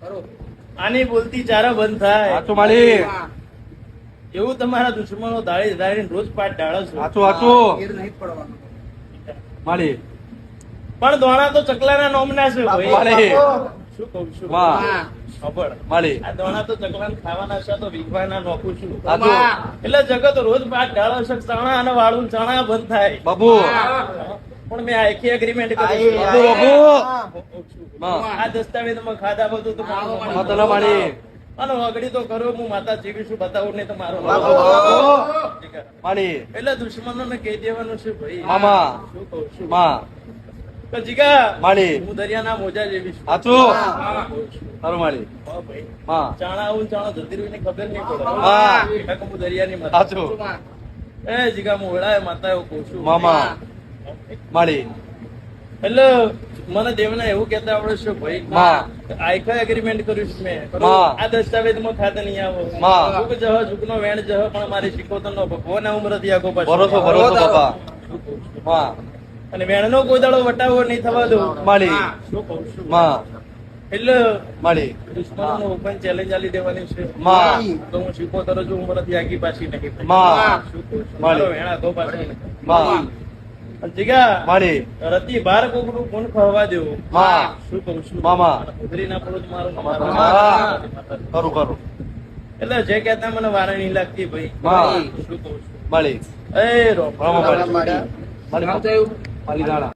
આની બોલતી ચારા બંધ થાય. સાચું માળી. એવું તમારા દુશ્મનો દાળી દાળીને રોજ પાટ ઢાળો છો. સાચું સાચું માળી. પણ દોણા તો ચકલાના નોમના છે ભાઈ. માળી. શું કહું છું? વાહ. ખબર. માળી. આ દોણા તો ચકલાને ખાવાના છે તો વિખવાના નોખું છું. સાચું. એટલે જગત રોજ પાટ ઢાળો છે. ચણા અને વાળું ચણા બંધ થાય. બાબુ. પણ મેં આખી એગ્રીમેન્ટ કરી બાબુ બાબુ. આ દસ્તાવેજમાં ખાધા બધું તો માતા માળી. અને વગડી તો કરો હું માતા જીવી છું બતાવું નહીં તમારો માળી. એટલે દુશ્મનો ને કહી દેવાનું છે ભાઈ. મામા. શું કહું છું? માં. તો જીગા માળી. હું દરિયાના મોજા જેવી છું. સાચું. કહું છું. સારું માળી. હા ભાઈ. માં. ચાણા આવું ચાણા જતી રહીને ખબર નહીં પડે. હા. કાકા હું દરિયાની માતા. સાચું. એ જીગા હું ઓળાય માતા એવું કહું છું. મામા. માળી. એટલે મને દેવના એવું કેતા આવડે છે ભાઈ માં. આખા એગ્રીમેન્ટ કર્યું છે મેં. માં. આ દસ્તાવેજમાં ખાતા નહીં આવો. માં. જુગ જહ જુગનો વેણ જહ પણ મારી શીખવતર નો ભગવો ના ઉમર થી આગો પાછો. ભરોસો ભરોસો બાપા. માં. અને વેણનો કોઈ દાડો વટાવો નહીં થવા દો. માળી. શું કહું છું? માં. એટલે માળી. દુશ્મનો ઓપન ચેલેન્જ આલી દેવાની છે. માં. તો હું શીખવતર જ ઉમર થી આગી પાછી નહીં. માં. શું કહું છું? માળી. મારો વેણ આગો પાછો નહીં. માં. અને જીગા માળી. રતી બાર કોકડું કોણ ખવા દેવું. માં. શું કહું છું? મામા. ઉધરી ના પડું તો મારું હા. કરું કરું. એટલે જે કહેતા મને વારા નહીં લાગતી ભાઈ. માં. શું કહું છું? માળી. એ રો માળી. માળી દાણા.